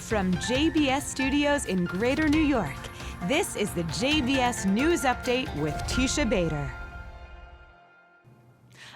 From JBS Studios in Greater New York, this is the JBS News Update with Teisha Bader.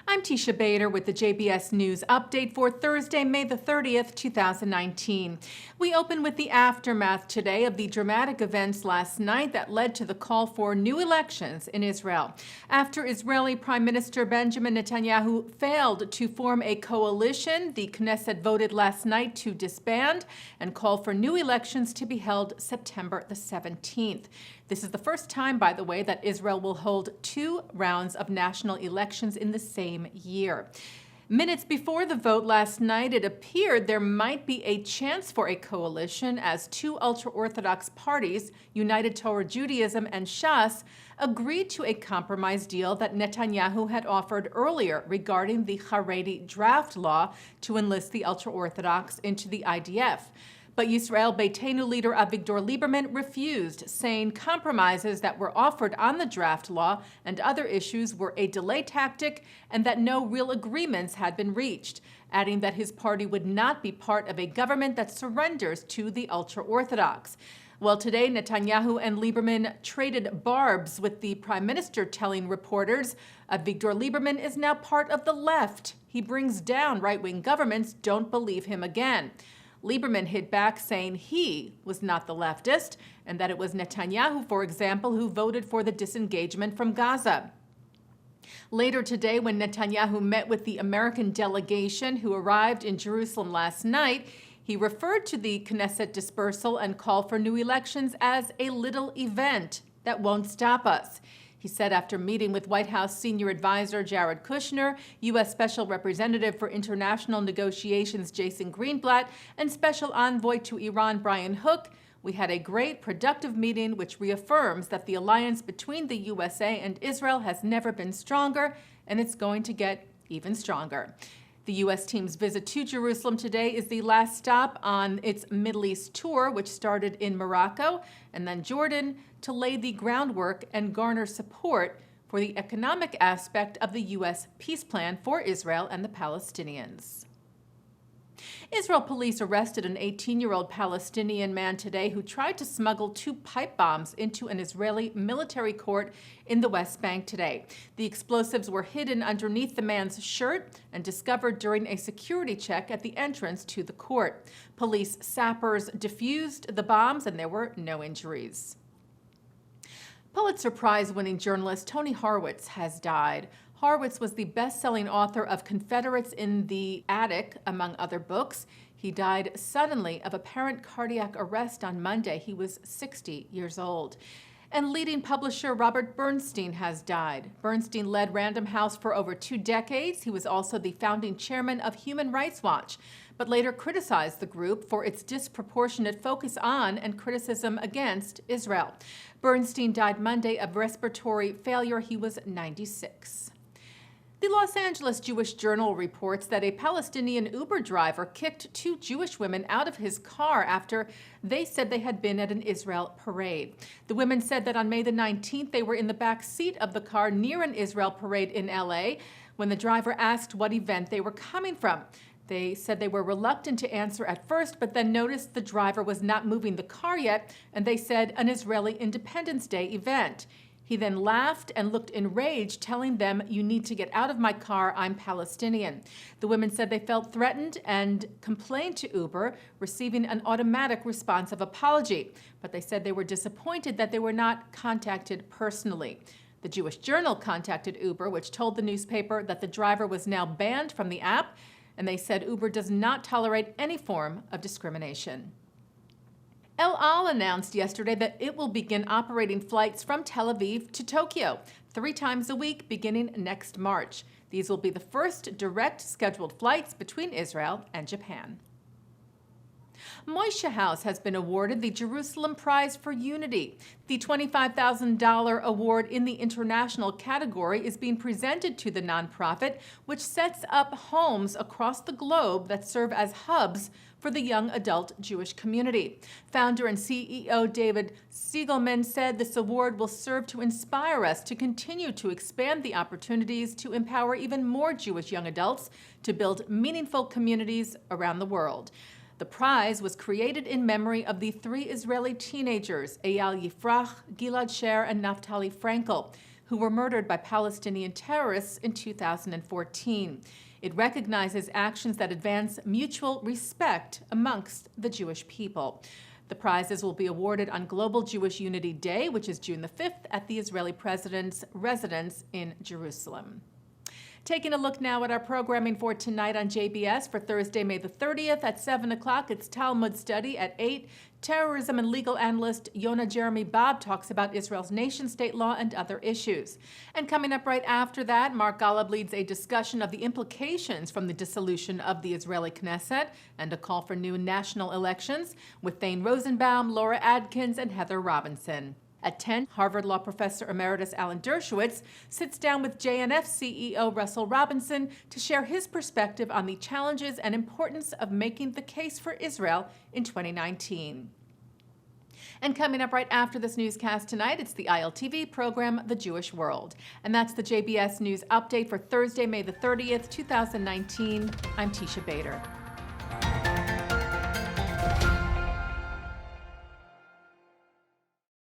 I'm Teisha Bader with the JBS News Update for Thursday, May the 30th, 2019. We open with the aftermath today of the dramatic events last night that led to the call for new elections in Israel. After Israeli Prime Minister Benjamin Netanyahu failed to form a coalition, the Knesset voted last night to disband and call for new elections to be held September the 17th. This is the first time, by the way, that Israel will hold 2 rounds of national elections in the same year. Minutes before the vote last night, it appeared there might be a chance for a coalition as 2 ultra-Orthodox parties, United Torah Judaism and Shas, agreed to a compromise deal that Netanyahu had offered earlier regarding the Haredi draft law to enlist the ultra-Orthodox into the IDF. But Yisrael Beitenu leader Avigdor Lieberman refused, saying compromises that were offered on the draft law and other issues were a delay tactic and that no real agreements had been reached, adding that his party would not be part of a government that surrenders to the ultra-Orthodox. Well, today, Netanyahu and Lieberman traded barbs, with the prime minister telling reporters Avigdor Lieberman is now part of the left. He brings down right-wing governments, don't believe him again. Lieberman hit back, saying he was not the leftist and that it was Netanyahu, for example, who voted for the disengagement from Gaza. Later today, when Netanyahu met with the American delegation who arrived in Jerusalem last night, he referred to the Knesset dispersal and call for new elections as a little event that won't stop us. He said after meeting with White House senior advisor Jared Kushner, U.S. Special Representative for International Negotiations Jason Greenblatt, and Special Envoy to Iran Brian Hook, we had a great, productive meeting which reaffirms that the alliance between the USA and Israel has never been stronger, and it's going to get even stronger. The U.S. team's visit to Jerusalem today is the last stop on its Middle East tour, which started in Morocco and then Jordan, to lay the groundwork and garner support for the economic aspect of the U.S. peace plan for Israel and the Palestinians. Israel police arrested an 18-year-old Palestinian man today who tried to smuggle 2 pipe bombs into an Israeli military court in the West Bank today. The explosives were hidden underneath the man's shirt and discovered during a security check at the entrance to the court. Police sappers defused the bombs and there were no injuries. Pulitzer Prize-winning journalist Tony Horwitz has died. Horwitz was the best-selling author of Confederates in the Attic, among other books. He died suddenly of apparent cardiac arrest on Monday. He was 60 years old. And leading publisher Robert Bernstein has died. Bernstein led Random House for over 2 decades. He was also the founding chairman of Human Rights Watch, but later criticized the group for its disproportionate focus on and criticism against Israel. Bernstein died Monday of respiratory failure. He was 96. The Los Angeles Jewish Journal reports that a Palestinian Uber driver kicked 2 Jewish women out of his car after they said they had been at an Israel parade. The women said that on May the 19th, they were in the back seat of the car near an Israel parade in LA when the driver asked what event they were coming from. They said they were reluctant to answer at first, but then noticed the driver was not moving the car yet, and they said an Israeli Independence Day event. He then laughed and looked enraged, telling them, "You need to get out of my car, I'm Palestinian." The women said they felt threatened and complained to Uber, receiving an automatic response of apology. But they said they were disappointed that they were not contacted personally. The Jewish Journal contacted Uber, which told the newspaper that the driver was now banned from the app, and they said Uber does not tolerate any form of discrimination. El Al announced yesterday that it will begin operating flights from Tel Aviv to Tokyo 3 times a week beginning next March. These will be the first direct scheduled flights between Israel and Japan. Moishe House has been awarded the Jerusalem Prize for Unity. The $25,000 award in the international category is being presented to the nonprofit, which sets up homes across the globe that serve as hubs for the young adult Jewish community. Founder and CEO David Siegelman said this award will serve to inspire us to continue to expand the opportunities to empower even more Jewish young adults to build meaningful communities around the world. The prize was created in memory of the 3 Israeli teenagers, Eyal Yifrach, Gilad Sher, and Naftali Frankel, who were murdered by Palestinian terrorists in 2014. It recognizes actions that advance mutual respect amongst the Jewish people. The prizes will be awarded on Global Jewish Unity Day, which is June the 5th, at the Israeli president's residence in Jerusalem. Taking a look now at our programming for tonight on JBS for Thursday, May the 30th at 7 o'clock. It's Talmud Study at 8. Terrorism and legal analyst Yonah Jeremy Bob talks about Israel's nation-state law and other issues. And coming up right after that, Mark Golub leads a discussion of the implications from the dissolution of the Israeli Knesset and a call for new national elections with Thane Rosenbaum, Laura Adkins, and Heather Robinson. At 10, Harvard Law Professor Emeritus Alan Dershowitz sits down with JNF CEO Russell Robinson to share his perspective on the challenges and importance of making the case for Israel in 2019. And coming up right after this newscast tonight, it's the ILTV program, The Jewish World. And that's the JBS News Update for Thursday, May the 30th, 2019. I'm Teisha Bader.